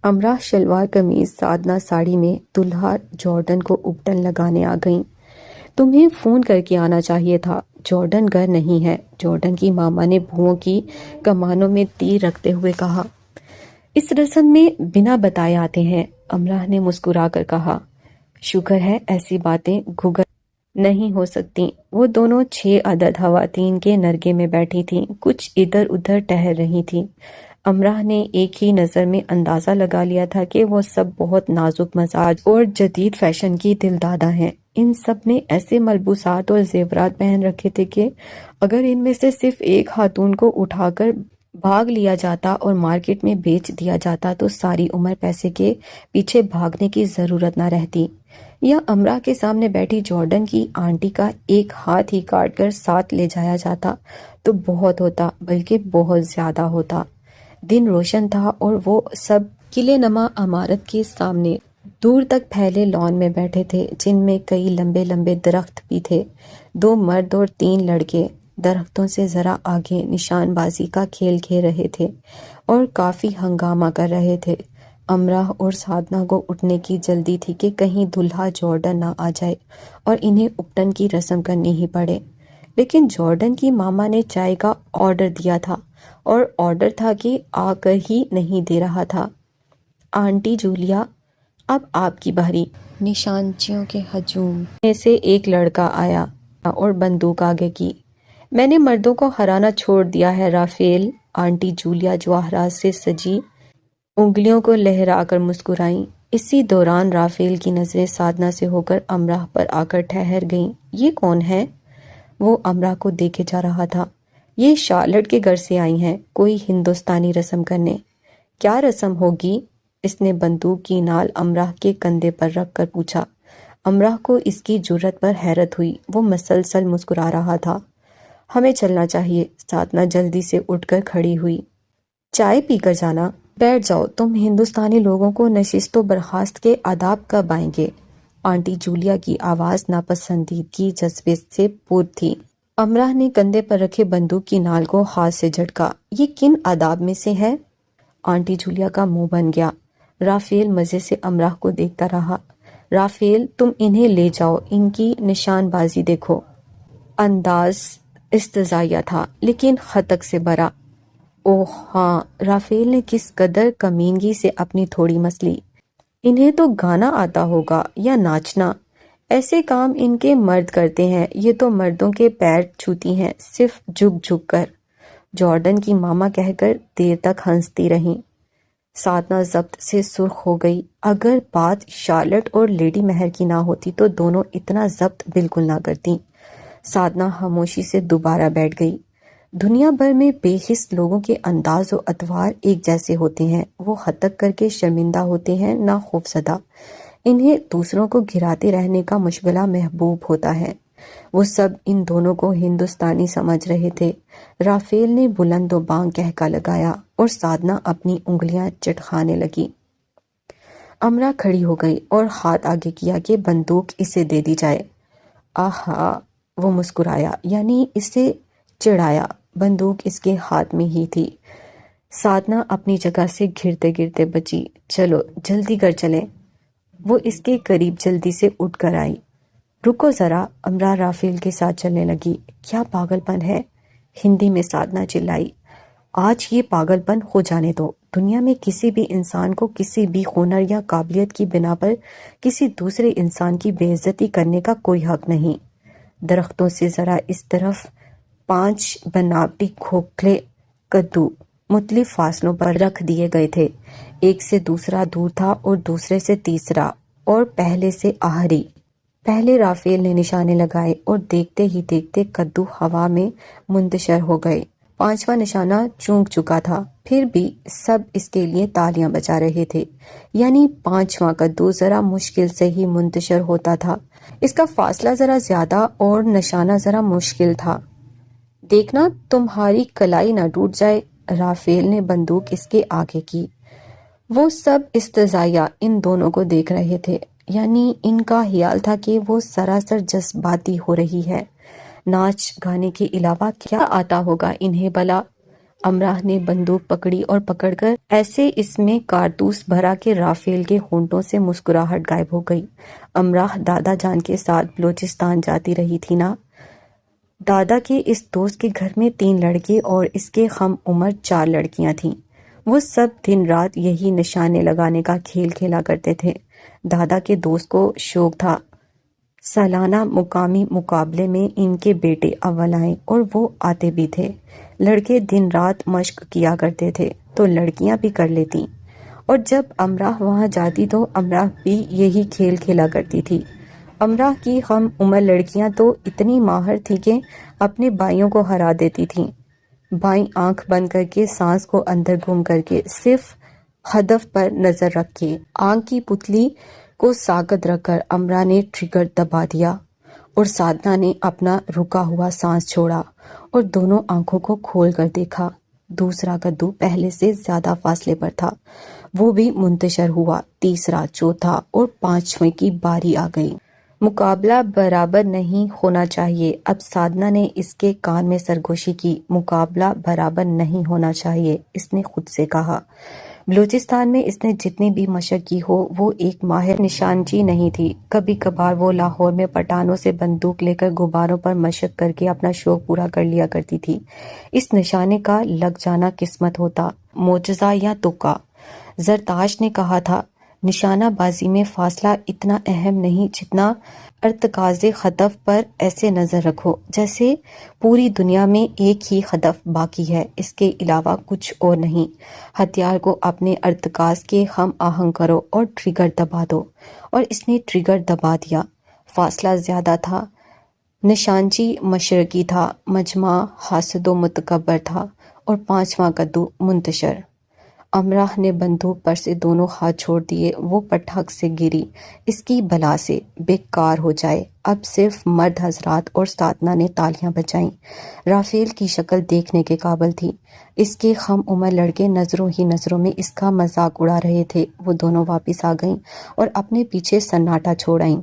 امراء شلوار قمیض، سادنا ساڑی میں دلہا جارڈن کو اپٹن لگانے آ گئیں۔ تمہیں فون کر کے آنا چاہیے تھا، جارڈن گھر نہیں ہے، جارڈن کی ماما نے بھوؤں کی کمانوں میں تیر رکھتے ہوئے کہا۔ اس رسم میں بنا بتائے آتے ہیں، امراء نے مسکرا کر کہا۔ شکر ہے ایسی باتیں گھگر نہیں ہو سکتی۔ وہ دونوں 6 عدد خواتین کے نرگے میں بیٹھی تھیں، کچھ ادھر ادھر ٹہل رہی تھیں۔ امراء نے ایک ہی نظر میں اندازہ لگا لیا تھا کہ وہ سب بہت نازک مزاج اور جدید فیشن کی دلدادہ ہیں۔ ان سب نے ایسے ملبوسات اور زیورات پہن رکھے تھے کہ اگر ان میں سے صرف ایک خاتون کو اٹھا کر بھاگ لیا جاتا اور مارکیٹ میں بیچ دیا جاتا تو ساری عمر پیسے کے پیچھے بھاگنے کی ضرورت نہ رہتی، یا امراء کے سامنے بیٹھی جارڈن کی آنٹی کا ایک ہاتھ ہی کاٹ کر ساتھ لے جایا جاتا تو بہت ہوتا، بلکہ بہت زیادہ ہوتا۔ دن روشن تھا اور وہ سب قلعے نما عمارت کے سامنے دور تک پھیلے لان میں بیٹھے تھے، جن میں کئی لمبے لمبے درخت بھی تھے۔ 2 مرد اور 3 لڑکے درختوں سے ذرا آگے نشان بازی کا کھیل کھیل رہے تھے اور کافی ہنگامہ کر رہے تھے۔ امراء اور سادنا کو اٹھنے کی جلدی تھی کہ کہیں دلہا جارڈن نہ آ جائے اور انہیں اپٹن کی رسم کرنی ہی پڑے، لیکن جارڈن کی ماما نے چائے کا آرڈر دیا تھا، اور آرڈر تھا کہ آ کر ہی نہیں دے رہا تھا۔ آنٹی جولیا اب آپ کی باری۔ نشانچیوں کے ہجوم میں سے ایک لڑکا آیا اور بندوق آگے کی۔ میں نے مردوں کو ہرانا چھوڑ دیا ہے رافیل، آنٹی جولیا جواہرات سے سجی انگلیوں کو لہرا کر مسکرائیں۔ اسی دوران رافیل کی نظریں سادنا سے ہو کر امراہ پر آ کر ٹھہر گئیں۔ یہ کون ہے؟ وہ امراہ کو دیکھے جا رہا تھا۔ یہ شارلٹ کے گھر سے آئی ہیں، کوئی ہندوستانی رسم کرنے۔ کیا رسم ہوگی؟ اس نے بندوق کی نال امراہ کے کندھے پر رکھ کر پوچھا۔ امراہ کو اس کی جرأت پر حیرت ہوئی۔ وہ مسلسل مسکرا رہا تھا۔ ہمیں چلنا چاہیے۔ سادنا جلدی سے اٹھ کر کھڑی ہوئی۔ چائے پی کر جانا؟ بیٹھ جاؤ، تم ہندوستانی لوگوں کو نشست و برخاست کے آداب کب آئیں گے؟ آنٹی جولیا کی آواز ناپسندیدگی جذبے سے پر تھی۔ امراہ نے کندھے پر رکھے بندوق کی نال کو ہاتھ سے جھٹکا۔ یہ کن آداب میں سے ہے؟ آنٹی جولیا کا منہ بن گیا۔ رافیل مزے سے امراہ کو دیکھتا رہا۔ رافیل، تم انہیں لے جاؤ، ان کی نشان بازی دیکھو۔ انداز استزائیہ تھا لیکن خطک سے بھرا۔ اوہ ہاں، رافیل نے کس قدر کمینگی سے اپنی تھوڑی مسلی۔ انہیں تو گانا آتا ہوگا یا ناچنا۔ ایسے کام ان کے مرد کرتے ہیں، یہ تو مردوں کے پیر چھوتی ہیں، صرف جھک جھک کر۔ جارڈن کی ماما کہہ کر دیر تک ہنستی رہیں۔ سادنا ضبط سے سرخ ہو گئی۔ اگر بات شارلٹ اور لیڈی مہر کی نہ ہوتی تو دونوں اتنا ضبط بالکل نہ کرتیں۔ سادنا خاموشی سے دوبارہ بیٹھ گئی۔ دنیا بھر میں بے حس لوگوں کے انداز و اطوار ایک جیسے ہوتے ہیں۔ وہ ہتک کر کے شرمندہ ہوتے ہیں، نہ خوفزدہ۔ انہیں دوسروں کو گھراتے رہنے کا مشغلہ محبوب ہوتا ہے۔ وہ سب ان دونوں کو ہندوستانی سمجھ رہے تھے۔ رافیل نے بلند و بانگ کہکا لگایا اور سادنا اپنی انگلیاں چٹکانے لگی۔ امراہ کھڑی ہو گئی اور ہاتھ آگے کیا کہ بندوق اسے دے دی جائے۔ آہا، وہ مسکرایا، یعنی اسے چڑھایا۔ بندوق اس کے ہاتھ میں ہی تھی۔ سادنا اپنی جگہ سے گرتے گرتے بچی۔ چلو جلدی کر چلیں۔ وہ اس کے قریب جلدی سے اٹھ کر آئی۔ رکو ذرا، امراہ رافیل کے ساتھ چلنے لگی۔ کیا پاگل پن ہے؟ ہندی میں سادنا چلائی۔ آج یہ پاگل پن ہو جانے دو۔ دنیا میں کسی بھی انسان کو کسی بھی ہنر یا قابلیت کی بنا پر کسی دوسرے انسان کی بے عزتی کرنے کا کوئی حق نہیں۔ درختوں سے ذرا اس طرف 5 بناوٹی کھوکھلے کدو مختلف فاصلوں پر رکھ دیے گئے تھے۔ ایک سے دوسرا دور تھا اور دوسرے سے تیسرا اور پہلے سے آخری۔ پہلے رافیل نے نشانے لگائے اور دیکھتے ہی دیکھتے کدو ہوا میں منتشر ہو گئے۔ 5واں نشانہ چونک چکا تھا، پھر بھی سب اس کے لیے تالیاں بجا رہے تھے۔ یعنی 5واں کدو ذرا مشکل سے ہی منتشر ہوتا تھا۔ اس کا فاصلہ ذرا زیادہ اور نشانہ ذرا مشکل تھا۔ دیکھنا تمہاری کلائی نہ ٹوٹ جائے۔ رافیل نے بندوق اس کے آگے کی۔ وہ سب استزائیہ ان دونوں کو دیکھ رہے تھے، یعنی ان کا خیال تھا کہ وہ سراسر جذباتی ہو رہی ہے۔ ناچ گانے کے علاوہ کیا آتا ہوگا انہیں بھلا؟ امراہ نے بندوق پکڑی اور پکڑ کر ایسے اس میں کارتوس بھرا کہ رافیل کے ہونٹوں سے مسکراہٹ غائب ہو گئی۔ امراہ دادا جان کے ساتھ بلوچستان جاتی رہی تھی نا؟ دادا کے اس دوست کے گھر میں 3 لڑکے اور اس کے ہم عمر 4 لڑکیاں تھیں۔ وہ سب دن رات یہی نشانے لگانے کا کھیل کھیلا کرتے تھے۔ دادا کے دوست کو شوق تھا سالانہ مقامی مقابلے میں ان کے بیٹے اول آئیں، اور وہ آتے بھی تھے۔ لڑکے دن رات مشق کیا کرتے تھے تو لڑکیاں بھی کر لیتیں، اور جب امراہ وہاں جاتی تو امراہ بھی یہی کھیل کھیلا کرتی تھی۔ امراہ کی ہم عمر لڑکیاں تو اتنی ماہر تھیں کہ اپنے بھائیوں کو ہرا دیتی تھیں۔ بائیں آنکھ بند کر کے سانس کو اندر گم کر کے صرف ہدف پر نظر رکھ کے آنکھ کی پتلی کو ساکت رکھ کر امراہ نے ٹریگر دبا دیا اور سادنا نے اپنا رکا ہوا سانس چھوڑا اور دونوں آنکھوں کو کھول کر دیکھا۔ دوسرا کدو پہلے سے زیادہ فاصلے پر تھا، وہ بھی منتشر ہوا۔ تیسرا، چوتھا اور 5ویں کی باری آ گئی۔ مقابلہ برابر نہیں ہونا چاہیے۔ اب سادنا نے اس کے کان میں سرگوشی کی۔ مقابلہ برابر نہیں ہونا چاہیے، اس نے خود سے کہا۔ بلوچستان میں اس نے جتنی بھی مشق کی ہو، وہ ایک ماہر نشانچی نہیں تھی۔ کبھی کبھار وہ لاہور میں پٹھانوں سے بندوق لے کر غباروں پر مشق کر کے اپنا شوق پورا کر لیا کرتی تھی۔ اس نشانے کا لگ جانا قسمت ہوتا، معجزہ یا تحفہ۔ زرتاش نے کہا تھا، نشانہ بازی میں فاصلہ اتنا اہم نہیں جتنا ارتکاز خطف پر ایسے نظر رکھو جیسے پوری دنیا میں ایک ہی خطف باقی ہے، اس کے علاوہ کچھ اور نہیں۔ ہتھیار کو اپنے ارتکاز کے ہم آہنگ کرو اور ٹریگر دبا دو، اور اس نے ٹریگر دبا دیا۔ فاصلہ زیادہ تھا، نشانچی مشرقی تھا، مجمع حاسد و متکبر تھا، اور پانچواں کدو منتشر۔ امراہ نے بندوق پر سے دونوں ہاتھ چھوڑ دیے۔ وہ پٹھک سے گری، اس کی بلا سے بیکار ہو جائے۔ اب صرف مرد حضرات اور ساتنا نے تالیاں بجائیں۔ رافیل کی شکل دیکھنے کے قابل تھی۔ اس کے ہم عمر لڑکے نظروں ہی نظروں میں اس کا مذاق اڑا رہے تھے۔ وہ دونوں واپس آ گئیں اور اپنے پیچھے سناٹا چھوڑ آئیں۔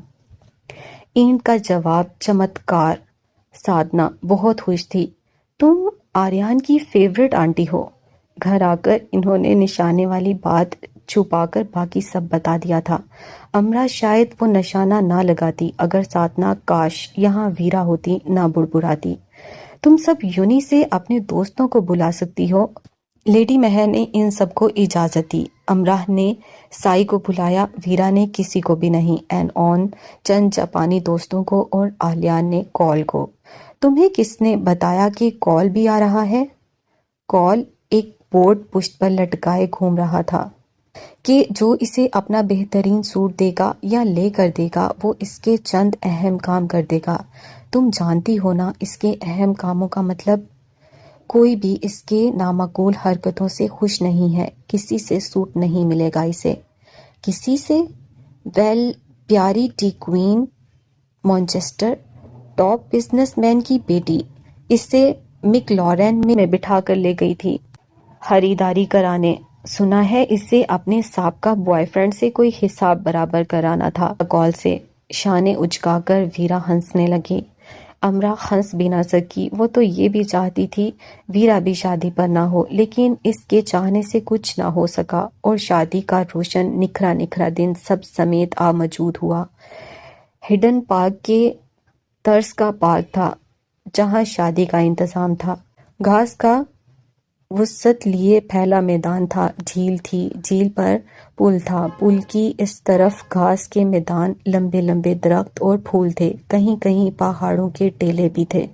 اینٹ کا جواب چمتکار۔ سادنا بہت خوش تھی۔ تم آریان کی فیورٹ آنٹی ہو۔ گھر آ کر انہوں نے نشانے والی بات چھپا کر باقی سب بتا دیا تھا۔ امرا شاید وہ نشانہ نہ لگاتی اگر ساتنا کاش یہاں ویرا ہوتی نہ بڑبڑاتی۔ تم سب یونی سے اپنے دوستوں کو بلا سکتی ہو۔ لیڈی مہر نے ان سب کو اجازت دی۔ امراہ نے سائی کو بلایا، ویرا نے کسی کو بھی نہیں، اینڈ آن چند جاپانی دوستوں کو، اور آلیان نے کال کو۔ تمہیں کس نے بتایا کہ کال بھی آ رہا ہے؟ کال ایک بورڈ پشت پر لٹکائے گھوم رہا تھا کہ جو اسے اپنا بہترین سوٹ دے گا یا لے کر دے گا وہ اس کے چند اہم کام کر دے گا۔ تم جانتی ہو نا اس کے اہم کاموں کا مطلب؟ کوئی بھی اس کے نامعقول حرکتوں سے خوش نہیں ہے، کسی سے سوٹ نہیں ملے گا اسے۔ کسی سے؟ ویل، پیاری T queen Manchester, top business man کی بیٹی، اسے مک لارین میں بٹھا کر لے گئی تھی خریداری کرانے۔ سنا ہے اسے اپنے سابقہ بوائے فرینڈ سے کوئی حساب برابر کرانا تھا۔ کال سے شانے اچکا کر ویرا ہنسنے لگی۔ امرا ہنس بھی نہ سکی۔ وہ تو یہ بھی چاہتی تھی ویرا بھی شادی پر نہ ہو، لیکن اس کے چاہنے سے کچھ نہ ہو سکا، اور شادی کا روشن نکھرا نکھرا دن سب سمیت آ موجود ہوا۔ ہڈن پارک کے طرز کا پارک تھا جہاں شادی کا انتظام تھا۔ گھاس کا وسعت لیے پھیلا میدان تھا، جھیل تھی، جھیل پر پل تھا، پل کی اس طرف گھاس کے میدان، لمبے لمبے درخت اور پھول تھے، کہیں کہیں پہاڑوں کے ٹیلے بھی تھے۔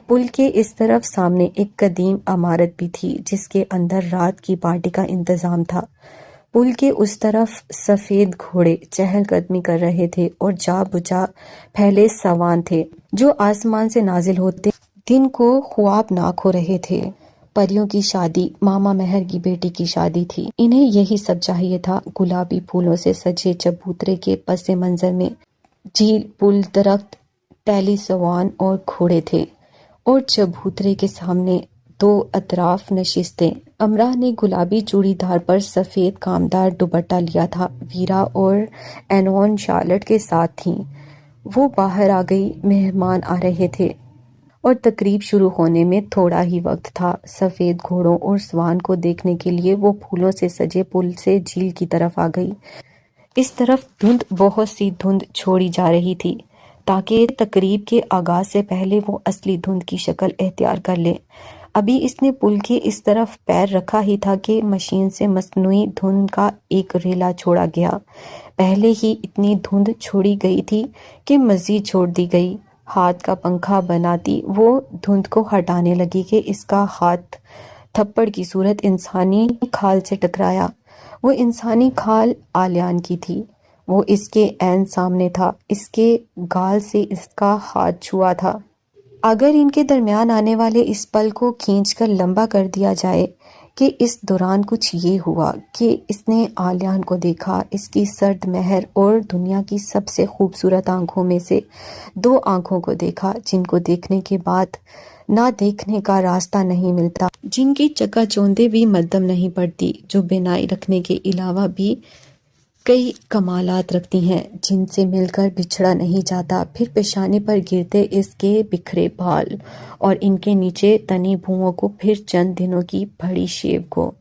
پل کے اس طرف سامنے ایک قدیم عمارت بھی تھی جس کے اندر رات کی پارٹی کا انتظام تھا۔ پل کے اس طرف سفید گھوڑے چہل قدمی کر رہے تھے اور جا بجا پھیلے سوان تھے جو آسمان سے نازل ہوتے دن کو خوابناک ہو رہے تھے۔ پریوں کی شادی، ماما مہر کی بیٹی کی شادی تھی۔ انہیں یہی سب چاہیے تھا۔ گلابی پھولوں سے سجے چبوترے کے پس منظر میں جھیل، پل، درخت، ٹیلی سوان اور گھوڑے تھے، اور چبوترے کے سامنے دو اطراف نشستیں۔ امراہ نے گلابی چوڑی دار پر سفید کامدار دوپٹہ لیا تھا۔ ویرا اور اینون شارلٹ کے ساتھ تھیں۔ وہ باہر آ گئی، مہمان آ رہے تھے اور تقریب شروع ہونے میں تھوڑا ہی وقت تھا۔ سفید گھوڑوں اور سوان کو دیکھنے کے لیے وہ پھولوں سے سجے پل سے جھیل کی طرف آ گئی۔ اس طرف دھند، بہت سی دھند چھوڑی جا رہی تھی تاکہ تقریب کے آغاز سے پہلے وہ اصلی دھند کی شکل اختیار کر لے۔ ابھی اس نے پل کے اس طرف پیر رکھا ہی تھا کہ مشین سے مصنوعی دھند کا ایک ریلا چھوڑا گیا۔ پہلے ہی اتنی دھند چھوڑی گئی تھی کہ مزید چھوڑ دی گئی۔ ہاتھ کا پنکھا بناتی وہ دھند کو ہٹانے لگی کہ اس کا ہاتھ تھپڑ کی صورت انسانی کھال سے ٹکرایا۔ وہ انسانی کھال آلیان کی تھی۔ وہ اس کے عین سامنے تھا، اس کے گال سے اس کا ہاتھ چھوا تھا۔ اگر ان کے درمیان آنے والے اس پل کو کھینچ کر لمبا کر دیا جائے کہ اس دوران کچھ یہ ہوا کہ اس نے آلیان کو دیکھا، اس کی سرد مہر اور دنیا کی سب سے خوبصورت آنکھوں میں سے دو آنکھوں کو دیکھا جن کو دیکھنے کے بعد نہ دیکھنے کا راستہ نہیں ملتا، جن کی چکا چوندے بھی مدھم نہیں پڑتی، جو بینائی رکھنے کے علاوہ بھی کئی کمالات رکھتی ہیں، جن سے مل کر بچھڑا نہیں جاتا۔ پھر پیشانے پر گرتے اس کے بکھرے بال اور ان کے نیچے تنی بھوؤں کو، پھر چند دنوں کی بڑی شیو کو،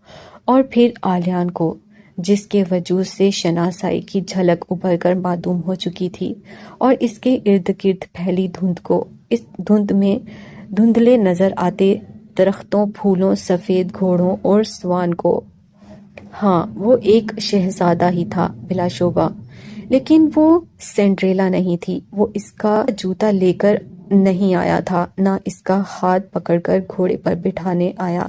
اور پھر آلیان کو جس کے وجود سے شناسائی کی جھلک ابھر کر معدوم ہو چکی تھی، اور اس کے ارد گرد پھیلی دھند کو، اس دھند میں دھندلے نظر آتے درختوں، پھولوں، سفید گھوڑوں اور سوان کو۔ ہاں وہ ایک شہزادہ ہی تھا بلا شبہ، لیکن وہ سنڈریلا نہیں تھی۔ وہ اس کا جوتا لے کر نہیں آیا تھا، نہ اس کا ہاتھ پکڑ کر گھوڑے پر بٹھانے آیا۔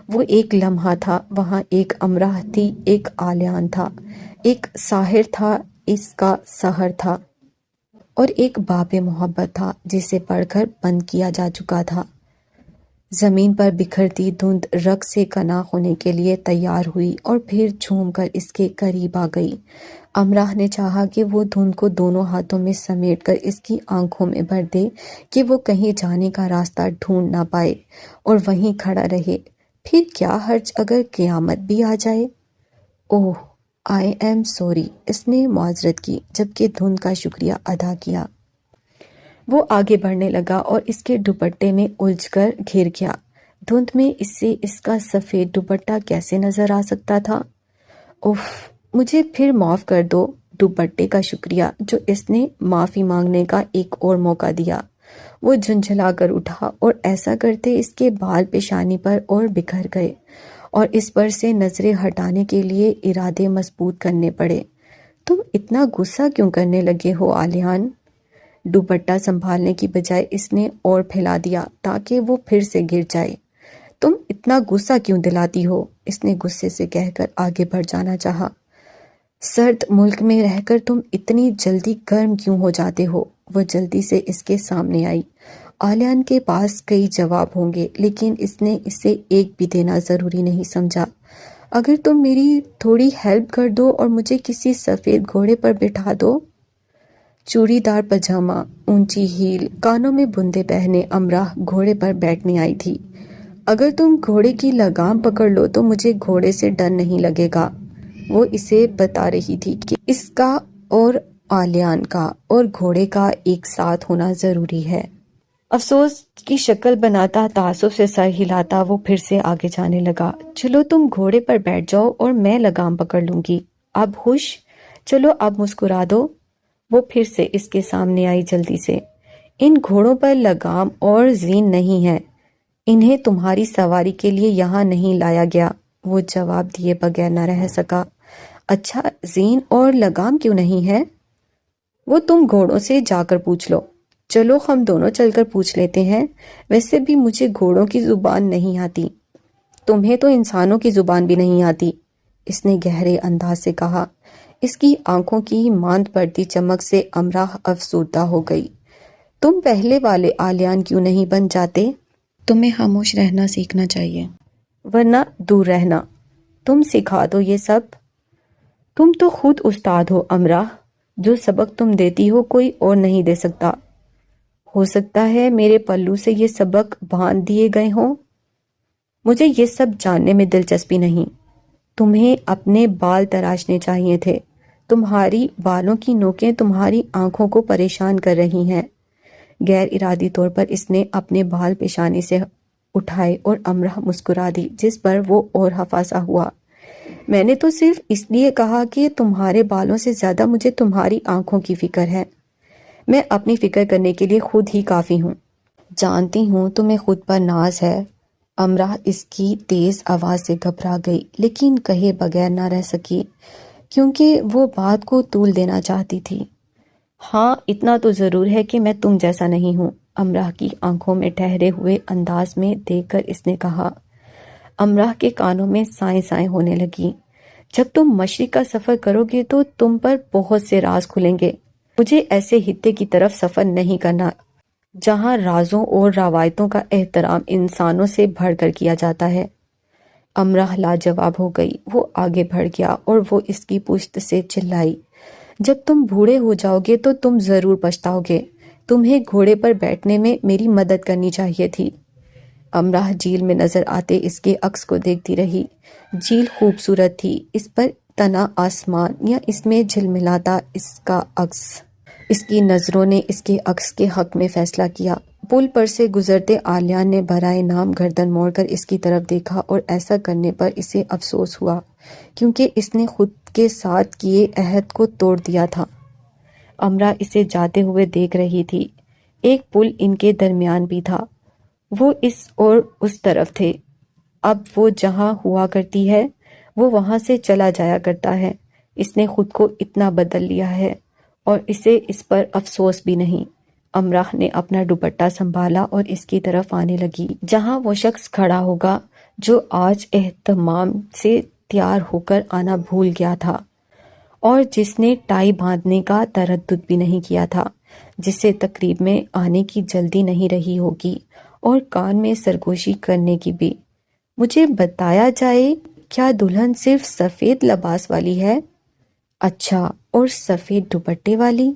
وہ ایک لمحہ تھا، وہاں ایک امراح تھی، ایک آلیان تھا، ایک ساحر تھا، اس کا سحر تھا، اور ایک باب محبت تھا جسے پڑھ کر بند کیا جا چکا تھا۔ زمین پر بکھرتی دھند رگ سے کنا ہونے کے لیے تیار ہوئی اور پھر جھوم کر اس کے قریب آ گئی۔ امراح نے چاہا کہ وہ دھند کو دونوں ہاتھوں میں سمیٹ کر اس کی آنکھوں میں بھر دے کہ وہ کہیں جانے کا راستہ ڈھونڈ نہ پائے اور وہیں کھڑا رہے۔ پھر کیا حرج اگر قیامت بھی آ جائے؟ اوہ آئی ایم سوری، اس نے معذرت کی جبکہ دھند کا شکریہ ادا کیا۔ وہ آگے بڑھنے لگا اور اس کے دوپٹے میں الجھ کر گر گیا۔ دھند میں اسے اس کا سفید دوپٹہ کیسے نظر آ سکتا تھا؟ اف، مجھے پھر معاف کر دو۔ دوپٹے کا شکریہ جو اس نے معافی مانگنے کا ایک اور موقع دیا۔ وہ جھنجھلا کر اٹھا اور ایسا کرتے اس کے بال پیشانی پر اور بکھر گئے اور اس پر سے نظریں ہٹانے کے لیے ارادے مضبوط کرنے پڑے۔ تم اتنا غصہ کیوں کرنے لگے ہو آلیان؟ دوپٹہ سنبھالنے کی بجائے اس نے اور پھیلا دیا تاکہ وہ پھر سے گر جائے۔ تم اتنا غصہ کیوں دلاتی ہو؟ اس نے غصے سے کہہ کر آگے بڑھ جانا چاہا۔ سرد ملک میں رہ کر تم اتنی جلدی گرم کیوں ہو جاتے ہو؟ وہ جلدی سے اس کے سامنے آئی۔ آلیان کے پاس کئی جواب ہوں گے لیکن اس نے اسے ایک بھی دینا ضروری نہیں سمجھا۔ اگر تم میری تھوڑی ہیلپ کر دو اور مجھے کسی سفید گھوڑے پر بٹھا دو۔ چوڑی دار پجامہ، اونچی ہیل، کانوں میں بندے پہنے امراح گھوڑے پر بیٹھنے آئی تھی۔ اگر تم گھوڑے کی لگام پکڑ لو تو مجھے گھوڑے سے ڈر نہیں لگے گا۔ وہ اسے بتا رہی تھی کہ اس کا اور آلیان کا اور گھوڑے کا ایک ساتھ ہونا ضروری ہے۔ افسوس کی شکل بناتا، تعصب سے سر ہلاتا وہ پھر سے آگے جانے لگا۔ چلو تم گھوڑے پر بیٹھ جاؤ اور میں لگام پکڑ لوں گی۔ اب خوش؟ چلو اب مسکرا دو۔ وہ پھر سے اس کے سامنے آئی جلدی سے۔ ان گھوڑوں پر لگام اور زین نہیں ہے، انہیں تمہاری سواری کے لیے یہاں نہیں لایا گیا۔ وہ جواب دیے بغیر نہ رہ سکا۔ اچھا زین اور لگام کیوں نہیں ہے؟ وہ تم گھوڑوں سے جا کر پوچھ لو۔ چلو ہم دونوں چل کر پوچھ لیتے ہیں۔ ویسے بھی مجھے گھوڑوں کی زبان نہیں آتی، تمہیں تو انسانوں کی زبان بھی نہیں آتی، اس نے گہرے انداز سے کہا۔ اس کی آنکھوں کی ماند پڑتی چمک سے امراح افسردہ ہو گئی۔ تم پہلے والے آلیان کیوں نہیں بن جاتے؟ تمہیں خاموش رہنا سیکھنا چاہیے، ورنہ دور رہنا۔ تم سکھا دو یہ سب۔ تم تو خود استاد ہو امراح، جو سبق تم دیتی ہو کوئی اور نہیں دے سکتا۔ ہو سکتا ہے میرے پلو سے یہ سبق باندھ دیے گئے ہوں۔ مجھے یہ سب جاننے میں دلچسپی نہیں۔ تمہیں اپنے بال تراشنے چاہیے تھے۔ تمہاری بالوں کی نوکیں تمہاری آنکھوں کو پریشان کر رہی ہیں۔ غیر ارادی طور پر اس نے اپنے بال پیشانی سے اٹھائے اور امراح مسکرا دی، جس پر وہ اور خفا سا ہوا۔ میں نے تو صرف اس لیے کہا کہ تمہارے بالوں سے زیادہ مجھے تمہاری آنکھوں کی فکر ہے۔ میں اپنی فکر کرنے کے لیے خود ہی کافی ہوں۔ جانتی ہوں تمہیں خود پر ناز ہے۔ امراح اس کی تیز آواز سے گھبرا گئی لیکن کہے بغیر نہ رہ سکی کیونکہ وہ بات کو طول دینا چاہتی تھی۔ ہاں اتنا تو ضرور ہے کہ میں تم جیسا نہیں ہوں، امراح کی آنکھوں میں ٹھہرے ہوئے انداز میں دیکھ کر اس نے کہا۔ امراح کے کانوں میں سائیں سائیں ہونے لگی۔ جب تم مشرق کا سفر کرو گے تو تم پر بہت سے راز کھلیں گے۔ مجھے ایسے خطے کی طرف سفر نہیں کرنا جہاں رازوں اور روایتوں کا احترام انسانوں سے بڑھ کر کیا جاتا ہے۔ امراح لاجواب ہو گئی۔ وہ آگے بڑھ گیا اور وہ اس کی پشت سے چلائی، جب تم بوڑھے ہو جاؤ گے تو تم ضرور پچھتاؤ گے۔ تمہیں گھوڑے پر بیٹھنے میں میری مدد کرنی چاہیے تھی۔ امراح جھیل میں نظر آتے اس کے عکس کو دیکھتی رہی۔ جھیل خوبصورت تھی، اس پر تنا آسمان یا اس میں جھلملاتا اس کا عکس۔ اس کی نظروں نے اس کے عکس کے حق میں فیصلہ کیا۔ پل پر سے گزرتے آلیان نے برائے نام گردن موڑ کر اس کی طرف دیکھا اور ایسا کرنے پر اسے افسوس ہوا کیونکہ اس نے خود کے ساتھ کیے عہد کو توڑ دیا تھا۔ امراح اسے جاتے ہوئے دیکھ رہی تھی۔ ایک پل ان کے درمیان بھی تھا، وہ اس اور اس طرف تھے۔ اب وہ جہاں ہوا کرتی ہے وہ وہاں سے چلا جایا کرتا ہے۔ اس نے خود کو اتنا بدل لیا ہے اور اسے اس پر افسوس بھی نہیں۔ امراح نے اپنا دوپٹہ سنبھالا اور اس کی طرف آنے لگی جہاں وہ شخص کھڑا ہوگا جو آج اہتمام سے تیار ہو کر آنا بھول گیا تھا اور جس نے ٹائی باندھنے کا تردد بھی نہیں کیا تھا، جسے تقریب میں آنے کی جلدی نہیں رہی ہوگی اور کان میں سرگوشی کرنے کی بھی۔ مجھے بتایا جائے، کیا دلہن صرف سفید لباس والی ہے؟ اچھا، اور سفید دوپٹے والی؟